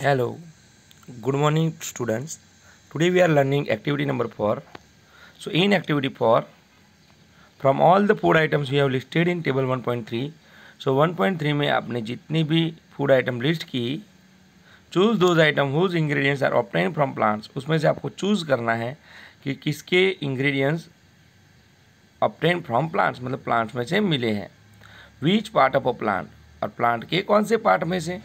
Hello, good morning students. Today we are learning activity number 4. So in activity 4, from all the food items we have listed in table 1.3, so 1.3 में आपने जितनी भी food item list की, choose those items whose ingredients are obtained from plants. उसमें से आपको choose करना है कि किसके ingredients obtained from plants मतलब plants में से मिले हैं. Which part of a plant और plant के कौन से part में से.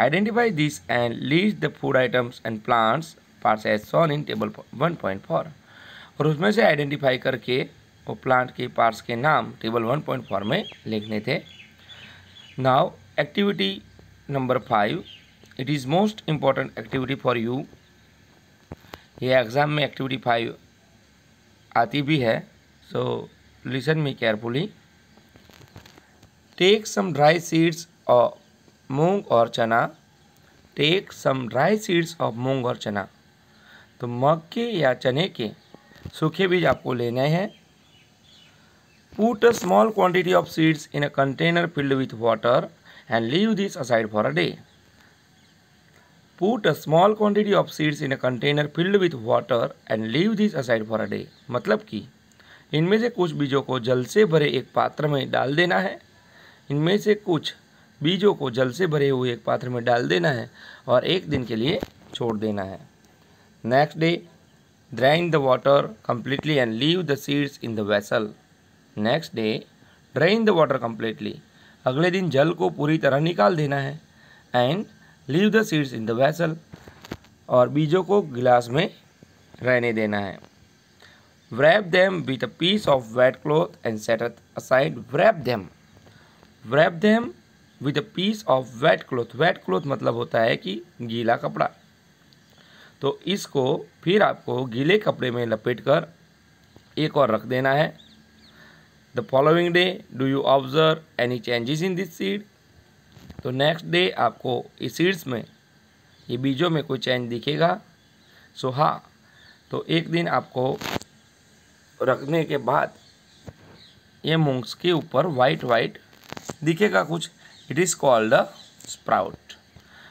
Identify this and list the food items and plants parts as shown in table 1.4 और उसमें से आइडेंटिफाई करके वो प्लांट के पार्ट्स के नाम टेबल 1.4 में लिखने थे. Now activity number 5, it is most important activity for you. ये एग्ज़ाम में एक्टिविटी 5 आती भी है, so listen me carefully. Take some dry seeds और मूंग और chana. Take some dry seeds of moong और चना. तो मग के या चने के सूखे बीज आपको लेने हैं. Put a small quantity of seeds in a container filled with water and leave this aside for a day. Put a small quantity of seeds in a container filled with water and leave this aside for a day. मतलब कि इनमें से कुछ बीजों को जल से भरे एक पात्र में डाल देना है. इनमें से कुछ बीजों को जल से भरे हुए एक पात्र में डाल देना है और एक दिन के लिए छोड़ देना है. Next day drain the water completely and leave the seeds in the vessel. Next day drain the water completely. अगले दिन जल को पूरी तरह निकाल देना है. And leave the seeds in the vessel और बीजों को गिलास में रहने देना है. wrap them with a piece of wet cloth and set it aside. wrap them with a piece of wet cloth. wet cloth मतलब होता है कि गीला कपड़ा. तो इसको फिर आपको गीले कपड़े में लपेट कर एक और रख देना है. The following day do you observe any changes in this seed. तो नेक्स्ट डे आपको इस सीड्स में, ये बीजों में कोई चेंज दिखेगा. सो हाँ, तो एक दिन आपको रखने के बाद ये मूंग्स के ऊपर वाइट वाइट दिखेगा कुछ. It is called a sprout.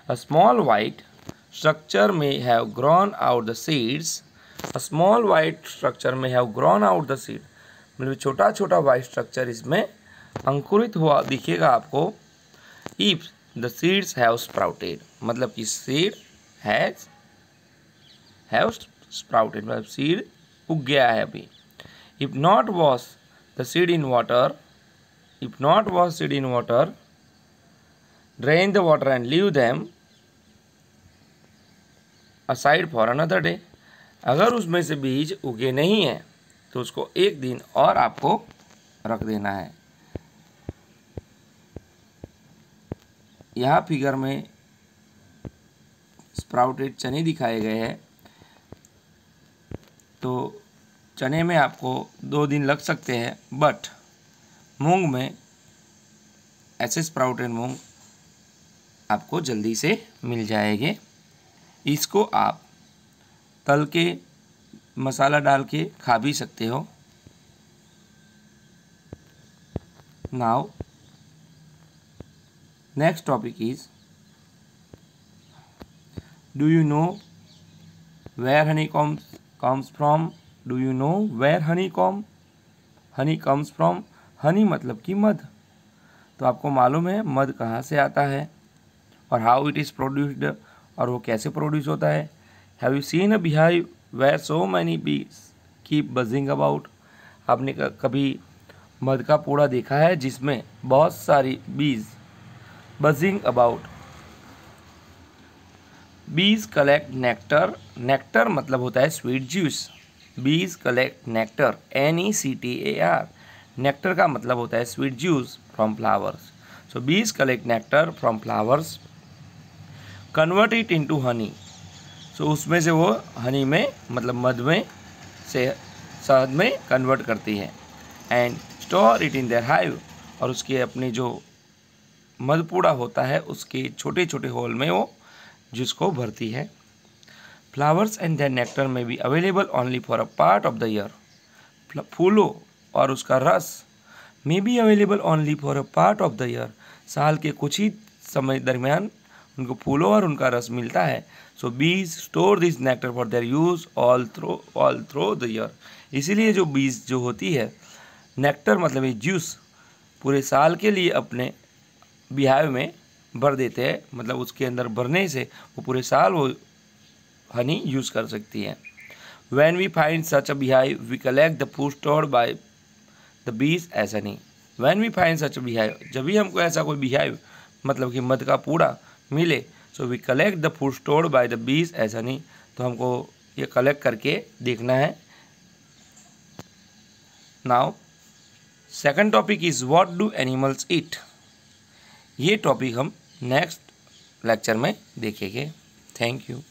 A small white structure may have grown out the seeds. A small white structure may have grown out the seed. मतलब छोटा छोटा वाइट स्ट्रक्चर इसमें अंकुरित हुआ दिखेगा आपको. If the seeds have sprouted मतलब कि seed have sprouted मतलब सीड उग गया है अभी. If not wash the seed in water. If not wash seed in water, drain the water and leave them aside for another day. अगर उसमें से बीज उगे नहीं हैं तो उसको एक दिन और आपको रख देना है. यहाँ फिगर में स्प्राउटेड चने दिखाए गए हैं. तो चने में आपको 2 दिन लग सकते हैं, बट मूंग में ऐसे स्प्राउटेड मूंग आपको जल्दी से मिल जाएंगे. इसको आप तल के मसाला डाल के खा भी सकते हो. Now next topic is, do you know where honey comes from. Do you know where honey comes from. Honey मतलब कि मध. तो आपको मालूम है मध कहाँ से आता है और हाउ इट इज़ प्रोड्यूस्ड और वो कैसे प्रोड्यूस होता है. Have you seen a beehive where so many bees keep buzzing about. आपने कभी मध का पूड़ा देखा है जिसमें बहुत सारी bees buzzing about. Bees collect nectar. Nectar मतलब होता है sweet juice. Bees collect nectar NECTAR. Nectar का मतलब होता है sweet juice from flowers. So bees collect nectar from flowers, convert it into honey. So उसमें से वो हनी में मतलब मध में से शहद में कन्वर्ट करती है. And store it in their hive और उसके अपनी जो मधपुड़ा होता है उसके छोटे छोटे होल में वो जिसको भरती है. फ्लावर्स एंड देयर नेक्टर में be available only for a part of the year. फूलों और उसका रस may be available only for a part of the year. साल के कुछ ही समय दरमियान उनको फूलों और उनका रस मिलता है। So bees store this nectar for their use all through the year. इसीलिए जो बीज जो होती है, नेक्टर मतलब ये जूस पूरे साल के लिए अपने बिहाव में भर देते हैं, मतलब उसके अंदर भरने से वो पूरे साल वो हनी यूज़ कर सकती है। When we find such a beehive, we collect the food stored by the bees as honey. When we find such a beehive, जब भी हमको ऐसा कोई beehive मतलब कि मध का पूड़ा मिले, so we collect the food stored by the bees as honey, तो हमको ये कलेक्ट करके देखना है। Now second topic is what do animals eat? ये टॉपिक हम नेक्स्ट लेक्चर में देखेंगे। Thank you.